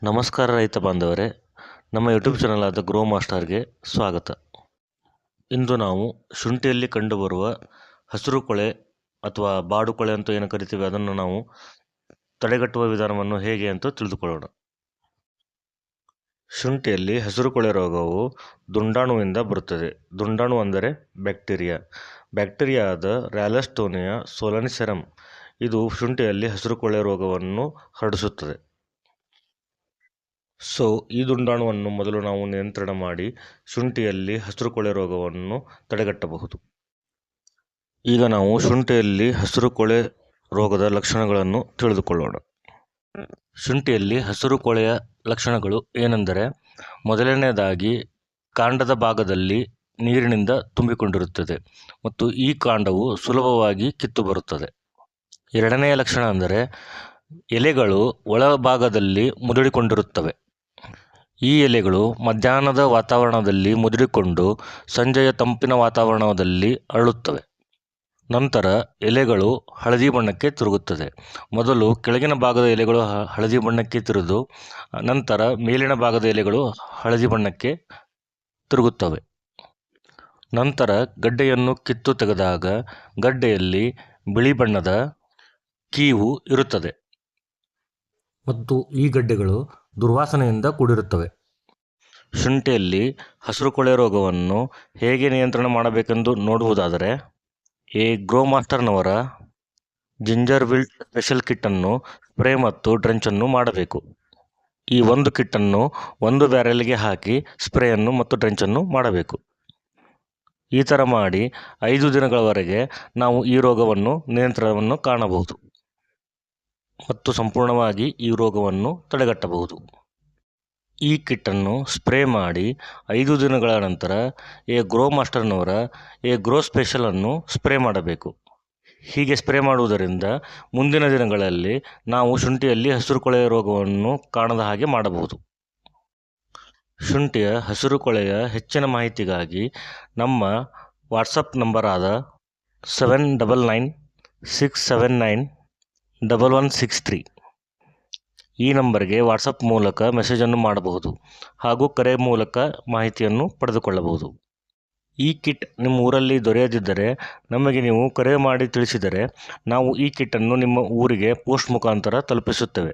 ನಮಸ್ಕಾರ ರೈತ ಬಾಂಧವರೇ, ನಮ್ಮ ಯೂಟ್ಯೂಬ್ ಚಾನಲ್ ಆದ ಗ್ರೋ ಮಾಸ್ಟರ್ಗೆ ಸ್ವಾಗತ. ಇಂದು ನಾವು ಶುಂಠಿಯಲ್ಲಿ ಕಂಡುಬರುವ ಹಸಿರು ಕೊಳೆ ಅಥವಾ ಬಾಡು ಕೊಳೆ ಅಂತ ಏನು ಕರಿತೀವಿ, ಅದನ್ನು ನಾವು ತಡೆಗಟ್ಟುವ ವಿಧಾನವನ್ನು ಹೇಗೆ ಅಂತ ತಿಳಿದುಕೊಳ್ಳೋಣ. ಶುಂಠಿಯಲ್ಲಿ ಹಸಿರು ಕೊಳೆ ರೋಗವು ದುಂಡಾಣುವಿಂದ ಬರುತ್ತದೆ. ದುಂಡಾಣು ಅಂದರೆ ಬ್ಯಾಕ್ಟೀರಿಯಾದ ರ್ಯಾಲಸ್ಟೋನಿಯಾ ಸೋಲನಿಸೆರಮ್. ಇದು ಶುಂಠಿಯಲ್ಲಿ ಹಸಿರು ಕೊಳೆ ರೋಗವನ್ನು ಹರಡಿಸುತ್ತದೆ. ಈ ದುಂಡಾಣುವನ್ನು ಮೊದಲು ನಾವು ನಿಯಂತ್ರಣ ಮಾಡಿ ಶುಂಠಿಯಲ್ಲಿ ಹಸಿರು ಕೊಳೆ ರೋಗವನ್ನು ತಡೆಗಟ್ಟಬಹುದು. ಈಗ ನಾವು ಶುಂಠಿಯಲ್ಲಿ ಹಸಿರು ಕೊಳೆ ರೋಗದ ಲಕ್ಷಣಗಳನ್ನು ತಿಳಿದುಕೊಳ್ಳೋಣ. ಶುಂಠಿಯಲ್ಲಿ ಹಸಿರು ಕೊಳೆಯ ಲಕ್ಷಣಗಳು ಏನೆಂದರೆ, ಮೊದಲನೆಯದಾಗಿ ಕಾಂಡದ ಭಾಗದಲ್ಲಿ ನೀರಿನಿಂದ ತುಂಬಿಕೊಂಡಿರುತ್ತದೆ ಮತ್ತು ಈ ಕಾಂಡವು ಸುಲಭವಾಗಿ ಕಿತ್ತು ಬರುತ್ತದೆ. ಎರಡನೆಯ ಲಕ್ಷಣ ಅಂದರೆ ಎಲೆಗಳು ಒಳಭಾಗದಲ್ಲಿ ಮುದುಡಿಕೊಂಡಿರುತ್ತವೆ. ಈ ಎಲೆಗಳು ಮಧ್ಯಾಹ್ನದ ವಾತಾವರಣದಲ್ಲಿ ಮುದುಡಿಕೊಂಡು ಸಂಜೆಯ ತಂಪಿನ ವಾತಾವರಣದಲ್ಲಿ ಅರಳುತ್ತವೆ. ನಂತರ ಎಲೆಗಳು ಹಳದಿ ಬಣ್ಣಕ್ಕೆ ತಿರುಗುತ್ತದೆ. ಮೊದಲು ಕೆಳಗಿನ ಭಾಗದ ಎಲೆಗಳು ಹಳದಿ ಬಣ್ಣಕ್ಕೆ ತಿರುದು ನಂತರ ಮೇಲಿನ ಭಾಗದ ಎಲೆಗಳು ಹಳದಿ ಬಣ್ಣಕ್ಕೆ ತಿರುಗುತ್ತವೆ. ನಂತರ ಗಡ್ಡೆಯನ್ನು ಕಿತ್ತು ತೆಗೆದಾಗ ಗಡ್ಡೆಯಲ್ಲಿ ಬಿಳಿ ಬಣ್ಣದ ಕೀವು ಇರುತ್ತದೆ ಮತ್ತು ಈ ಗಡ್ಡೆಗಳು ದುರ್ವಾಸನೆಯಿಂದ ಕೂಡಿರುತ್ತವೆ. ಶುಂಠಿಯಲ್ಲಿ ಹಸಿರು ಕೊಳೆ ರೋಗವನ್ನು ಹೇಗೆ ನಿಯಂತ್ರಣ ಮಾಡಬೇಕೆಂದು ನೋಡುವುದಾದರೆ, ಗ್ರೋ ಮಾಸ್ಟರ್ನವರ ಜಿಂಜರ್ ವಿಲ್ಟ್ ಸ್ಪೆಷಲ್ ಕಿಟ್ಟನ್ನು ಸ್ಪ್ರೇ ಮತ್ತು ಡ್ರೆಂಚನ್ನು ಮಾಡಬೇಕು. ಈ ಒಂದು ಕಿಟ್ಟನ್ನು ಒಂದು ಬ್ಯಾರೆಲ್ಗೆ ಹಾಕಿ ಸ್ಪ್ರೇಯನ್ನು ಮತ್ತು ಡ್ರೆಂಚನ್ನು ಮಾಡಬೇಕು. ಈ ಥರ ಮಾಡಿ 5 ದಿನಗಳವರೆಗೆ ನಾವು ಈ ರೋಗವನ್ನು ನಿಯಂತ್ರಣವನ್ನು ಕಾಣಬಹುದು ಮತ್ತು ಸಂಪೂರ್ಣವಾಗಿ ಈ ರೋಗವನ್ನು ತಡೆಗಟ್ಟಬಹುದು. ಈ ಕಿಟ್ಟನ್ನು ಸ್ಪ್ರೇ ಮಾಡಿ 5 ದಿನಗಳ ನಂತರ ಗ್ರೋ ಮಾಸ್ಟರ್ನವರ ಗ್ರೋ ಸ್ಪೆಷಲನ್ನು ಸ್ಪ್ರೇ ಮಾಡಬೇಕು. ಹೀಗೆ ಸ್ಪ್ರೇ ಮಾಡುವುದರಿಂದ ಮುಂದಿನ ದಿನಗಳಲ್ಲಿ ನಾವು ಶುಂಠಿಯಲ್ಲಿ ಹಸಿರು ಕೊಳೆಯ ರೋಗವನ್ನು ಕಾಣದ ಹಾಗೆ ಮಾಡಬಹುದು. ಶುಂಠಿಯ ಹಸಿರು ಕೊಳೆಯ ಹೆಚ್ಚಿನ ಮಾಹಿತಿಗಾಗಿ ನಮ್ಮ ವಾಟ್ಸಪ್ ನಂಬರ್ ಆದ 7996791163 ಈ ನಂಬರ್ಗೆ ವಾಟ್ಸಪ್ ಮೂಲಕ ಮೆಸೇಜನ್ನು ಮಾಡಬಹುದು ಹಾಗೂ ಕರೆ ಮೂಲಕ ಮಾಹಿತಿಯನ್ನು ಪಡೆದುಕೊಳ್ಳಬಹುದು. ಈ ಕಿಟ್ ನಿಮ್ಮ ಊರಲ್ಲಿ ದೊರೆಯದಿದ್ದರೆ ನಮಗೆ ನೀವು ಕರೆ ಮಾಡಿ ತಿಳಿಸಿದರೆ ನಾವು ಈ ಕಿಟ್ಟನ್ನು ನಿಮ್ಮ ಊರಿಗೆ ಪೋಸ್ಟ್ ಮುಖಾಂತರ ತಲುಪಿಸುತ್ತೇವೆ.